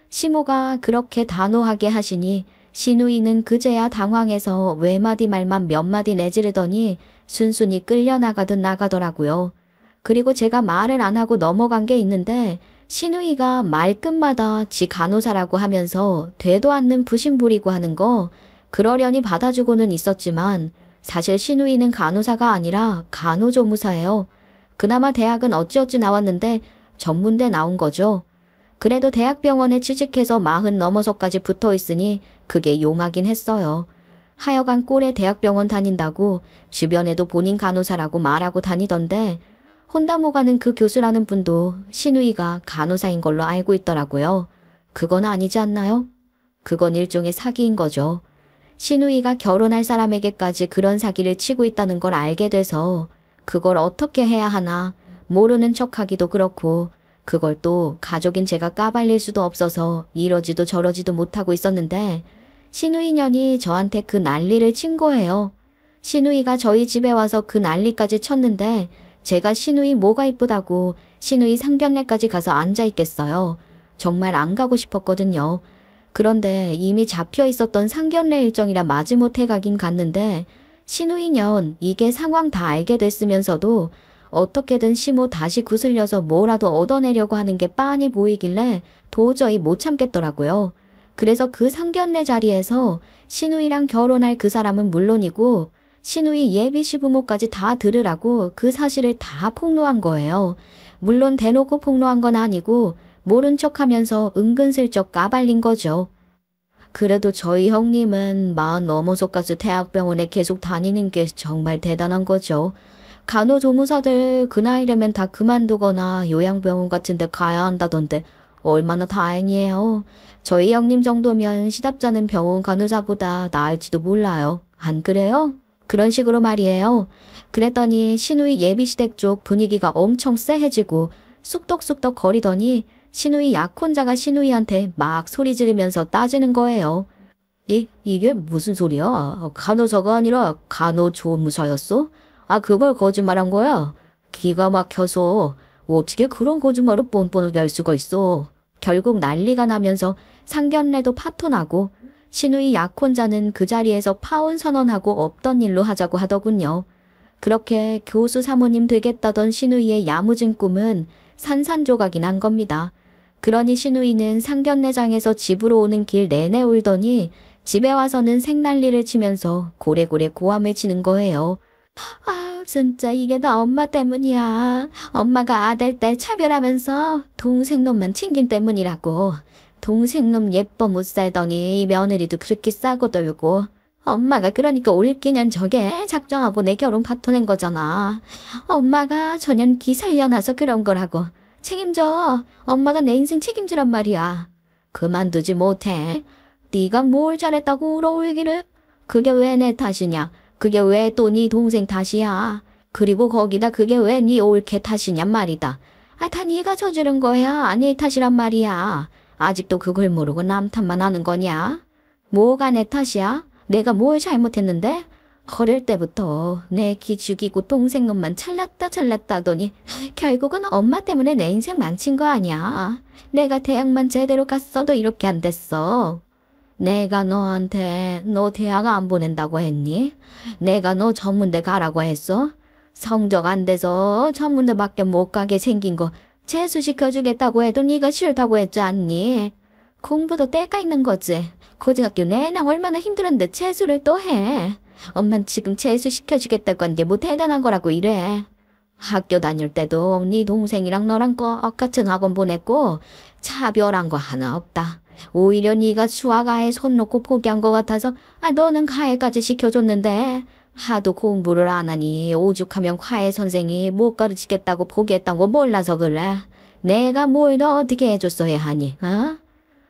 시모가 그렇게 단호하게 하시니 신우이는 그제야 당황해서 외마디 말만 몇 마디 내지르더니 순순히 끌려나가듯 나가더라고요. 그리고 제가 말을 안 하고 넘어간 게 있는데 신우이가 말끝마다 지 간호사라고 하면서 되도 않는 부심 부리고 하는 거 그러려니 받아주고는 있었지만 사실 신우이는 간호사가 아니라 간호조무사예요. 그나마 대학은 어찌어찌 나왔는데 전문대 나온 거죠. 그래도 대학병원에 취직해서 40 넘어서까지 붙어 있으니 그게 용하긴 했어요. 하여간 꼴에 대학병원 다닌다고 주변에도 본인 간호사라고 말하고 다니던데 혼담 오가는 그 교수라는 분도 신우이가 간호사인 걸로 알고 있더라고요. 그건 아니지 않나요? 그건 일종의 사기인 거죠. 신우이가 결혼할 사람에게까지 그런 사기를 치고 있다는 걸 알게 돼서 그걸 어떻게 해야 하나 모르는 척하기도 그렇고 그걸 또 가족인 제가 까발릴 수도 없어서 이러지도 저러지도 못하고 있었는데 신우이 년이 저한테 그 난리를 친 거예요. 신우이가 저희 집에 와서 그 난리까지 쳤는데 제가 신우이 뭐가 이쁘다고 신우이 상견례까지 가서 앉아있겠어요. 정말 안 가고 싶었거든요. 그런데 이미 잡혀 있었던 상견례 일정이라 마지못해 가긴 갔는데 신우이 년 이게 상황 다 알게 됐으면서도 어떻게든 시모 다시 구슬려서 뭐라도 얻어내려고 하는 게 빤히 보이길래 도저히 못 참겠더라고요. 그래서 그 상견례 자리에서 신우이랑 결혼할 그 사람은 물론이고 신우이 예비 시부모까지 다 들으라고 그 사실을 다 폭로한 거예요. 물론 대놓고 폭로한 건 아니고 모른 척하면서 은근슬쩍 까발린 거죠. 그래도 저희 형님은 40 넘어서까지 대학병원에 계속 다니는 게 정말 대단한 거죠. 간호조무사들 그 나이라면 다 그만두거나 요양병원 같은 데 가야 한다던데 얼마나 다행이에요. 저희 형님 정도면 시답자는 병원 간호사보다 나을지도 몰라요. 안 그래요? 그런 식으로 말이에요. 그랬더니 신우이 예비시댁 쪽 분위기가 엄청 쎄해지고 쑥덕쑥덕 거리더니 신우이 약혼자가 신우이한테 막 소리 지르면서 따지는 거예요. 이게 무슨 소리야? 간호사가 아니라 간호조무사였어? 아, 그걸 거짓말한 거야? 기가 막혀서 어떻게 그런 거짓말을 뻔뻔하게 할 수가 있어. 결국 난리가 나면서 상견례도 파토나고 신우이 약혼자는 그 자리에서 파혼 선언하고 없던 일로 하자고 하더군요. 그렇게 교수 사모님 되겠다던 신우이의 야무진 꿈은 산산조각이 난 겁니다. 그러니 신우이는 상견례장에서 집으로 오는 길 내내 울더니 집에 와서는 생난리를 치면서 고래고래 고함을 치는 거예요. 아, 진짜 이게 다 엄마 때문이야. 엄마가 아들 딸 차별하면서 동생놈만 챙긴 때문이라고. 동생놈 예뻐 못 살더니 며느리도 그렇게 싸고 돌고. 엄마가 그러니까 올 기년 저게 작정하고 내 결혼 파토낸 거잖아. 엄마가 전년 기 살려놔서 그런 거라고. 책임져. 엄마가 내 인생 책임지란 말이야. 그만두지 못해. 네가 뭘 잘했다고 울어 울기를. 그게 왜 내 탓이냐. 그게 왜 또 네 동생 탓이야. 그리고 거기다 그게 왜 네 올케 탓이냔 말이다. 아, 다 네가 저지른 거야. 네 탓이란 말이야. 아직도 그걸 모르고 남 탓만 하는 거냐? 뭐가 내 탓이야? 내가 뭘 잘못했는데? 어릴 때부터 내 기 죽이고 동생놈만 잘났다 하더니 결국은 엄마 때문에 내 인생 망친 거 아니야. 내가 대학만 제대로 갔어도 이렇게 안 됐어. 내가 너한테 너 대학 안 보낸다고 했니? 내가 너 전문대 가라고 했어? 성적 안 돼서 전문대밖에 못 가게 생긴 거 재수시켜주겠다고 해도 네가 싫다고 했지 않니? 공부도 때가 있는 거지. 고등학교 내내 얼마나 힘들었는데 재수를 또 해. 엄만 지금 재수시켜주겠다고 한 게 뭐 대단한 거라고 이래. 학교 다닐 때도 네 동생이랑 너랑 똑같은 학원 보냈고 차별한 거 하나 없다. 오히려 네가 수학 아예 손 놓고 포기한 것 같아서 너는 과외까지 시켜줬는데 하도 공부를 안 하니 오죽하면 과외 선생이 못 가르치겠다고 포기했던 거 몰라서 그래. 내가 뭘 너 어떻게 해줬어야 하니? 어?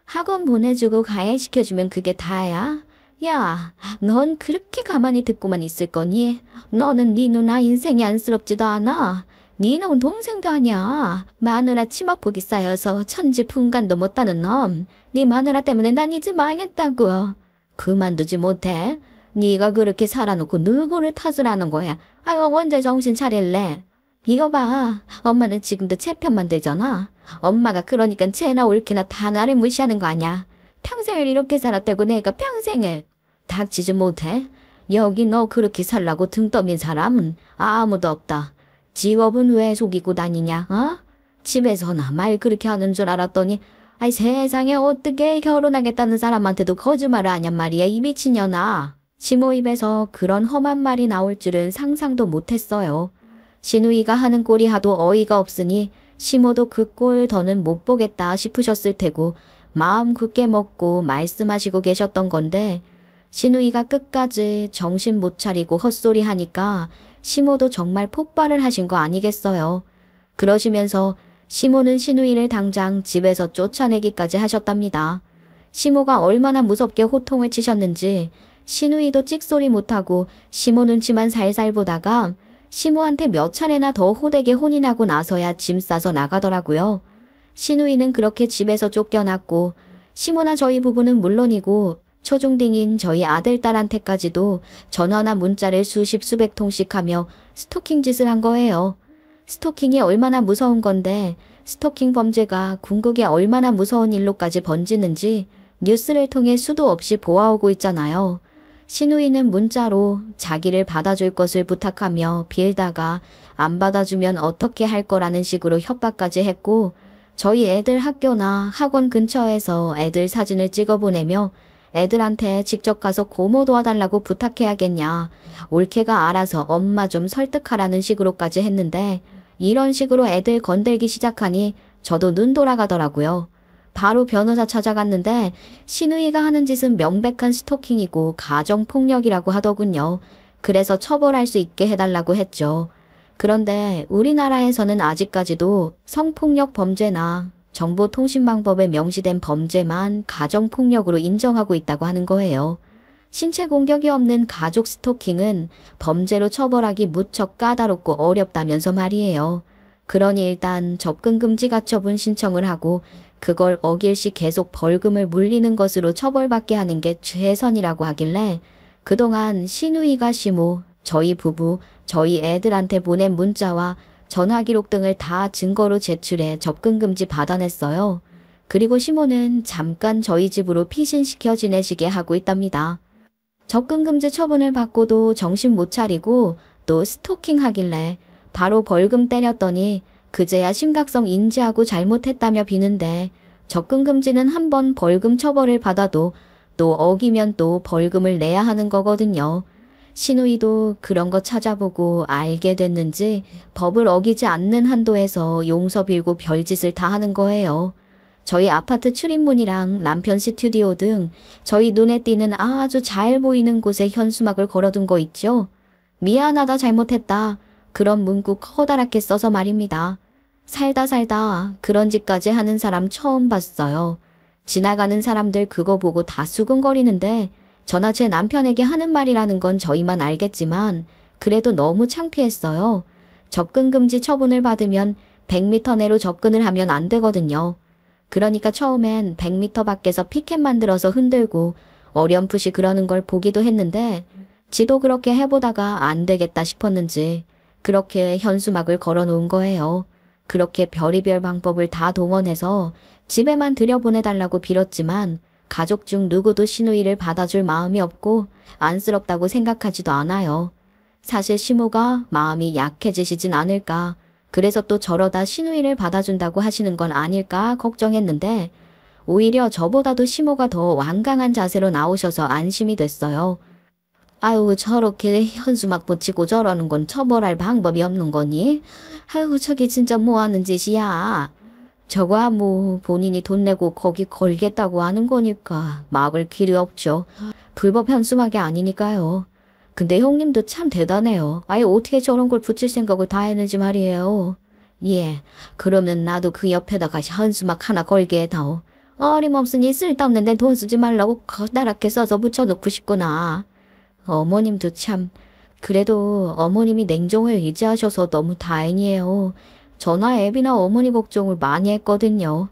학원 보내주고 과외 시켜주면 그게 다야? 야, 넌 그렇게 가만히 듣고만 있을 거니? 너는 네 누나 인생이 안쓰럽지도 않아. 니는 동생도 아니야. 마누라 치맛복이 쌓여서 천지분간도 못하는 놈. 네 마누라 때문에 난 이제 망했다고. 그만두지 못해. 네가 그렇게 살아놓고 누구를 탓을 하는 거야. 아유, 언제 정신 차릴래? 이거 봐. 엄마는 지금도 제 편만 들잖아. 엄마가 그러니까 쟤나 옳게나 다 나를 무시하는 거 아니야. 평생을 이렇게 살았다고 내가 평생을. 닥치지 못해. 여기 너 그렇게 살라고 등 떠민 사람은 아무도 없다. 직업은 왜 속이고 다니냐, 어? 집에서나 말 그렇게 하는 줄 알았더니, 아이 세상에 어떻게 결혼하겠다는 사람한테도 거짓말을 하냔 말이야, 이 미친년아. 시모 입에서 그런 험한 말이 나올 줄은 상상도 못했어요. 신우이가 하는 꼴이 하도 어이가 없으니 시모도 그 꼴 더는 못 보겠다 싶으셨을 테고 마음 굳게 먹고 말씀하시고 계셨던 건데 신우이가 끝까지 정신 못 차리고 헛소리 하니까 시모도 정말 폭발을 하신 거 아니겠어요. 그러시면서 시모는 신우이를 당장 집에서 쫓아내기까지 하셨답니다. 시모가 얼마나 무섭게 호통을 치셨는지 신우이도 찍소리 못하고 시모 눈치만 살살 보다가 시모한테 몇 차례나 더 호되게 혼이 나고 나서야 짐 싸서 나가더라고요. 신우이는 그렇게 집에서 쫓겨났고 시모나 저희 부부는 물론이고 초중딩인 저희 아들 딸한테까지도 전화나 문자를 수십 수백 통씩 하며 스토킹 짓을 한 거예요. 스토킹이 얼마나 무서운 건데 스토킹 범죄가 궁극에 얼마나 무서운 일로까지 번지는지 뉴스를 통해 수도 없이 보아오고 있잖아요. 신우이는 문자로 자기를 받아줄 것을 부탁하며 빌다가 안 받아주면 어떻게 할 거라는 식으로 협박까지 했고 저희 애들 학교나 학원 근처에서 애들 사진을 찍어 보내며 애들한테 직접 가서 고모 도와달라고 부탁해야겠냐. 올케가 알아서 엄마 좀 설득하라는 식으로까지 했는데 이런 식으로 애들 건들기 시작하니 저도 눈 돌아가더라고요. 바로 변호사 찾아갔는데 신우이가 하는 짓은 명백한 스토킹이고 가정폭력이라고 하더군요. 그래서 처벌할 수 있게 해달라고 했죠. 그런데 우리나라에서는 아직까지도 성폭력 범죄나 정보통신망법에 명시된 범죄만 가정폭력으로 인정하고 있다고 하는 거예요. 신체 공격이 없는 가족 스토킹은 범죄로 처벌하기 무척 까다롭고 어렵다면서 말이에요. 그러니 일단 접근금지 가처분 신청을 하고 그걸 어길 시 계속 벌금을 물리는 것으로 처벌받게 하는 게 최선이라고 하길래 그동안 신우이가 시모, 저희 부부, 저희 애들한테 보낸 문자와 전화 기록 등을 다 증거로 제출해 접근금지 받아냈어요. 그리고 시모는 잠깐 저희 집으로 피신시켜 지내시게 하고 있답니다. 접근금지 처분을 받고도 정신 못 차리고 또 스토킹 하길래 바로 벌금 때렸더니 그제야 심각성 인지하고 잘못했다며 비는데 접근금지는 한 번 벌금 처벌을 받아도 또 어기면 또 벌금을 내야 하는 거거든요. 신우이도 그런 거 찾아보고 알게 됐는지 법을 어기지 않는 한도에서 용서 빌고 별짓을 다 하는 거예요. 저희 아파트 출입문이랑 남편 스튜디오 등 저희 눈에 띄는 아주 잘 보이는 곳에 현수막을 걸어둔 거 있죠? 미안하다 잘못했다. 그런 문구 커다랗게 써서 말입니다. 살다 그런 짓까지 하는 사람 처음 봤어요. 지나가는 사람들 그거 보고 다 수근거리는데 저나 제 남편에게 하는 말이라는 건 저희만 알겠지만 그래도 너무 창피했어요. 접근금지 처분을 받으면 100m 내로 접근을 하면 안 되거든요. 그러니까 처음엔 100m 밖에서 피켓 만들어서 흔들고 어렴풋이 그러는 걸 보기도 했는데 지도 그렇게 해보다가 안 되겠다 싶었는지 그렇게 현수막을 걸어놓은 거예요. 그렇게 별의별 방법을 다 동원해서 집에만 들여보내달라고 빌었지만 가족 중 누구도 신우이를 받아줄 마음이 없고 안쓰럽다고 생각하지도 않아요. 사실 시모가 마음이 약해지시진 않을까. 그래서 또 저러다 신우이를 받아준다고 하시는 건 아닐까 걱정했는데 오히려 저보다도 시모가 더 완강한 자세로 나오셔서 안심이 됐어요. 아유 저렇게 현수막 붙이고 저러는 건 처벌할 방법이 없는 거니? 아유 저게 진짜 뭐 하는 짓이야. 저거야 뭐 본인이 돈 내고 거기 걸겠다고 하는 거니까 막을 길이 없죠. 불법 현수막이 아니니까요. 근데 형님도 참 대단해요. 아예 어떻게 저런 걸 붙일 생각을 다 했는지 말이에요. 예, 그러면 나도 그 옆에다가 현수막 하나 걸게 해다오. 어림없으니 쓸데없는데 돈 쓰지 말라고 커다랗게 써서 붙여놓고 싶구나. 어머님도 참, 그래도 어머님이 냉정을 의지하셔서 너무 다행이에요. 저나 애비나 어머니 걱정을 많이 했거든요.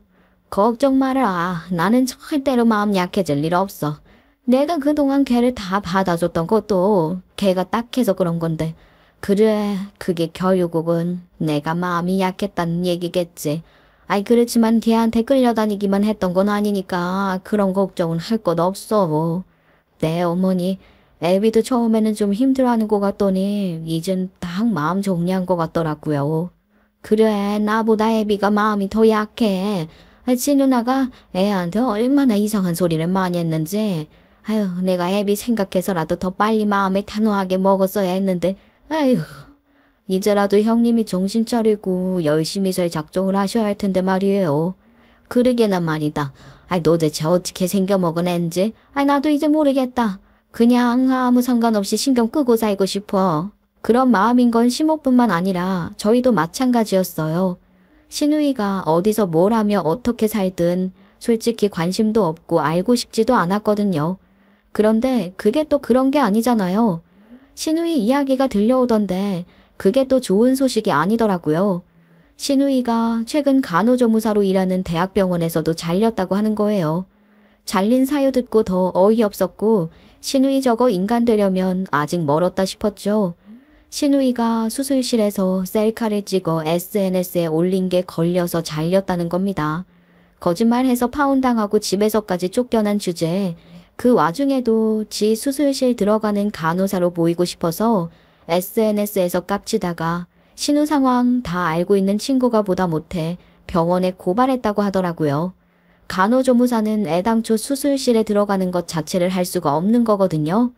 걱정 마라. 나는 절대로 마음 약해질 일 없어. 내가 그동안 걔를 다 받아줬던 것도 걔가 딱해서 그런 건데. 그래, 그게 결국은 내가 마음이 약했다는 얘기겠지. 아이 그렇지만 걔한테 끌려다니기만 했던 건 아니니까 그런 걱정은 할 것 없어. 네 어머니, 애비도 처음에는 좀 힘들어하는 것 같더니 이젠 딱 마음 정리한 것 같더라고요. 그래, 나보다 애비가 마음이 더 약해. 지 누나가 애한테 얼마나 이상한 소리를 많이 했는지. 아유, 내가 애비 생각해서라도 더 빨리 마음에 단호하게 먹었어야 했는데, 아유. 이제라도 형님이 정신 차리고 열심히 잘 작정을 하셔야 할 텐데 말이에요. 그러게나 말이다. 너 대체 어떻게 생겨먹은 앤지? 나도 이제 모르겠다. 그냥 아무 상관없이 신경 끄고 살고 싶어. 그런 마음인 건 시모뿐만 아니라 저희도 마찬가지였어요. 신우이가 어디서 뭘 하며 어떻게 살든 솔직히 관심도 없고 알고 싶지도 않았거든요. 그런데 그게 또 그런 게 아니잖아요. 신우이 이야기가 들려오던데 그게 또 좋은 소식이 아니더라고요. 신우이가 최근 간호조무사로 일하는 대학병원에서도 잘렸다고 하는 거예요. 잘린 사유 듣고 더 어이없었고 신우이 저거 인간 되려면 아직 멀었다 싶었죠. 신우이가 수술실에서 셀카를 찍어 SNS에 올린 게 걸려서 잘렸다는 겁니다. 거짓말해서 파혼당하고 집에서까지 쫓겨난 주제에 그 와중에도 지 수술실 들어가는 간호사로 보이고 싶어서 SNS에서 깝치다가 신우 상황 다 알고 있는 친구가 보다 못해 병원에 고발했다고 하더라고요. 간호조무사는 애당초 수술실에 들어가는 것 자체를 할 수가 없는 거거든요.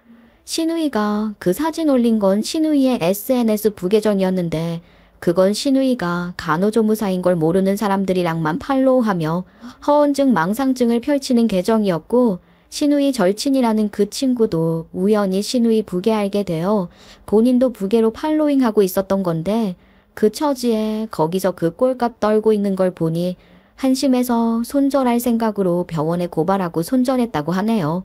신우이가 그 사진 올린 건 신우이의 SNS 부계정이었는데 그건 신우이가 간호조무사인 걸 모르는 사람들이랑만 팔로우하며 허언증 망상증을 펼치는 계정이었고 신우이 절친이라는 그 친구도 우연히 신우이 부계 알게 되어 본인도 부계로 팔로잉하고 있었던 건데 그 처지에 거기서 그 꼴값 떨고 있는 걸 보니 한심해서 손절할 생각으로 병원에 고발하고 손절했다고 하네요.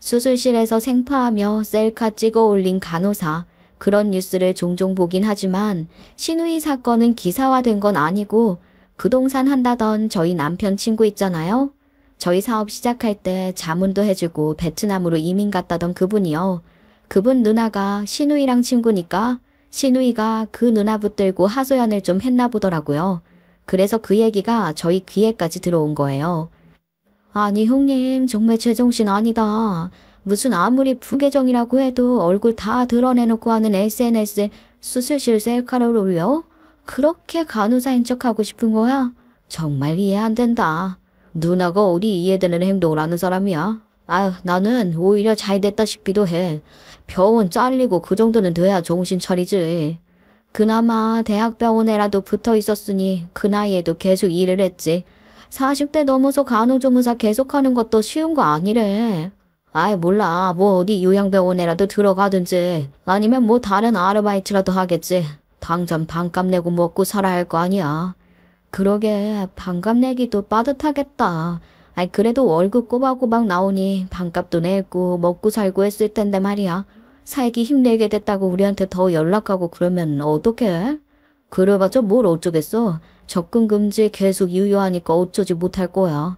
수술실에서 생파하며 셀카 찍어 올린 간호사, 그런 뉴스를 종종 보긴 하지만 신우이 사건은 기사화된 건 아니고 부동산 한다던 저희 남편 친구 있잖아요. 저희 사업 시작할 때 자문도 해주고 베트남으로 이민 갔다던 그분이요. 그분 누나가 신우이랑 친구니까 신우이가 그 누나 붙들고 하소연을 좀 했나 보더라고요. 그래서 그 얘기가 저희 귀에까지 들어온 거예요. 아니 형님 정말 제정신 아니다. 무슨 아무리 부계정이라고 해도 얼굴 다 드러내놓고 하는 SNS에 수술실 셀카를 올려? 그렇게 간호사인 척하고 싶은 거야? 정말 이해 안 된다. 누나가 어디 이해되는 행동을 하는 사람이야? 아유, 나는 오히려 잘 됐다 싶기도 해. 병원 잘리고 그 정도는 돼야 정신 차리지. 그나마 대학병원에라도 붙어 있었으니 그 나이에도 계속 일을 했지. 40대 넘어서 간호조무사 계속하는 것도 쉬운 거 아니래. 아이 몰라. 뭐 어디 요양병원에라도 들어가든지 아니면 뭐 다른 아르바이트라도 하겠지. 당장 반값 내고 먹고 살아야 할 거 아니야. 그러게 반값 내기도 빠듯하겠다. 아이 그래도 월급 꼬박꼬박 나오니 반값도 내고 먹고 살고 했을 텐데 말이야. 살기 힘내게 됐다고 우리한테 더 연락하고 그러면 어떡해? 그래봤자 뭘 어쩌겠어. 접근 금지 계속 유효하니까 어쩌지 못할 거야.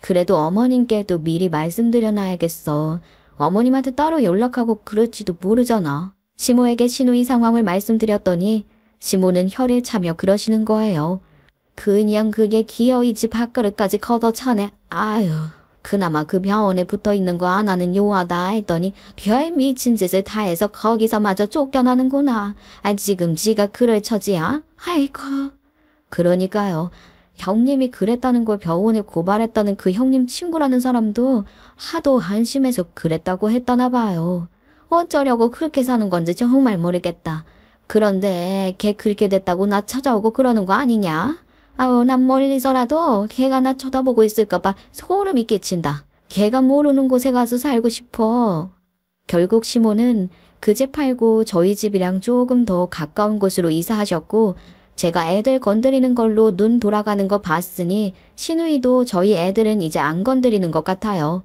그래도 어머님께도 미리 말씀드려놔야겠어. 어머님한테 따로 연락하고 그럴지도 모르잖아. 시모에게 신우이 상황을 말씀드렸더니 시모는 혀를 차며 그러시는 거예요. 그냥 그게 기어이 집 밥그릇까지 걷어차네. 아유, 그나마 그 병원에 붙어있는 거 하나는 요하다 했더니 별 미친 짓을 다 해서 거기서마저 쫓겨나는구나. 지금 지가 그럴 처지야? 아이고. 그러니까요. 형님이 그랬다는 걸 병원에 고발했다는 그 형님 친구라는 사람도 하도 한심해서 그랬다고 했다나 봐요. 어쩌려고 그렇게 사는 건지 정말 모르겠다. 그런데 걔 그렇게 됐다고 나 찾아오고 그러는 거 아니냐? 아우 난 멀리서라도 걔가 나 쳐다보고 있을까봐 소름이 끼친다. 걔가 모르는 곳에 가서 살고 싶어. 결국 시모는 그 집 팔고 저희 집이랑 조금 더 가까운 곳으로 이사하셨고 제가 애들 건드리는 걸로 눈 돌아가는 거 봤으니 신우이도 저희 애들은 이제 안 건드리는 것 같아요.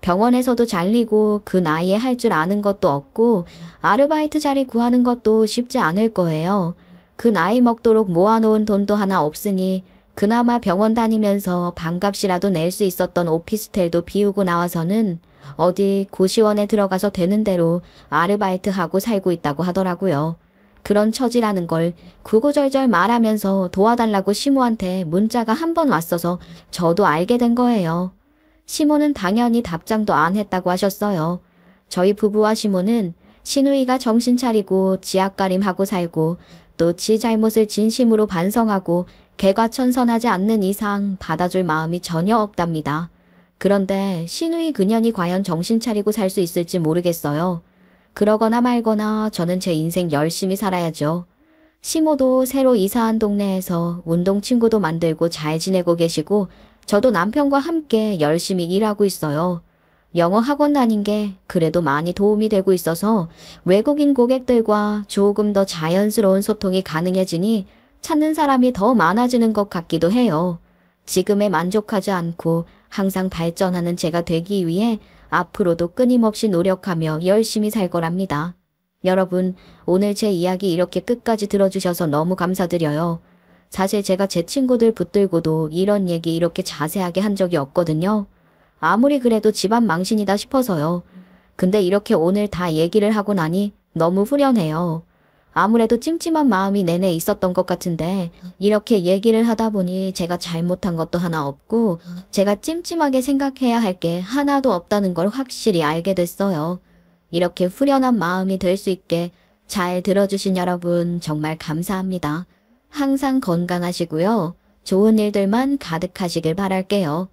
병원에서도 잘리고 그 나이에 할 줄 아는 것도 없고 아르바이트 자리 구하는 것도 쉽지 않을 거예요. 그 나이 먹도록 모아놓은 돈도 하나 없으니 그나마 병원 다니면서 반값이라도 낼 수 있었던 오피스텔도 비우고 나와서는 어디 고시원에 들어가서 되는 대로 아르바이트하고 살고 있다고 하더라고요. 그런 처지라는 걸 구구절절 말하면서 도와달라고 시모한테 문자가 한 번 왔어서 저도 알게 된 거예요. 시모는 당연히 답장도 안 했다고 하셨어요. 저희 부부와 시모는 시누이가 정신 차리고 지 앞가림하고 살고 또 지 잘못을 진심으로 반성하고 개과천선하지 않는 이상 받아줄 마음이 전혀 없답니다. 그런데 시누이 그년이 과연 정신 차리고 살 수 있을지 모르겠어요. 그러거나 말거나 저는 제 인생 열심히 살아야죠. 시모도 새로 이사한 동네에서 운동 친구도 만들고 잘 지내고 계시고 저도 남편과 함께 열심히 일하고 있어요. 영어 학원 다닌 게 그래도 많이 도움이 되고 있어서 외국인 고객들과 조금 더 자연스러운 소통이 가능해지니 찾는 사람이 더 많아지는 것 같기도 해요. 지금에 만족하지 않고 항상 발전하는 제가 되기 위해 앞으로도 끊임없이 노력하며 열심히 살 거랍니다. 여러분, 오늘 제 이야기 이렇게 끝까지 들어주셔서 너무 감사드려요. 사실 제가 제 친구들 붙들고도 이런 얘기 이렇게 자세하게 한 적이 없거든요. 아무리 그래도 집안 망신이다 싶어서요. 근데 이렇게 오늘 다 얘기를 하고 나니 너무 후련해요. 아무래도 찜찜한 마음이 내내 있었던 것 같은데 이렇게 얘기를 하다 보니 제가 잘못한 것도 하나 없고 제가 찜찜하게 생각해야 할 게 하나도 없다는 걸 확실히 알게 됐어요. 이렇게 후련한 마음이 될 수 있게 잘 들어주신 여러분 정말 감사합니다. 항상 건강하시고요. 좋은 일들만 가득하시길 바랄게요.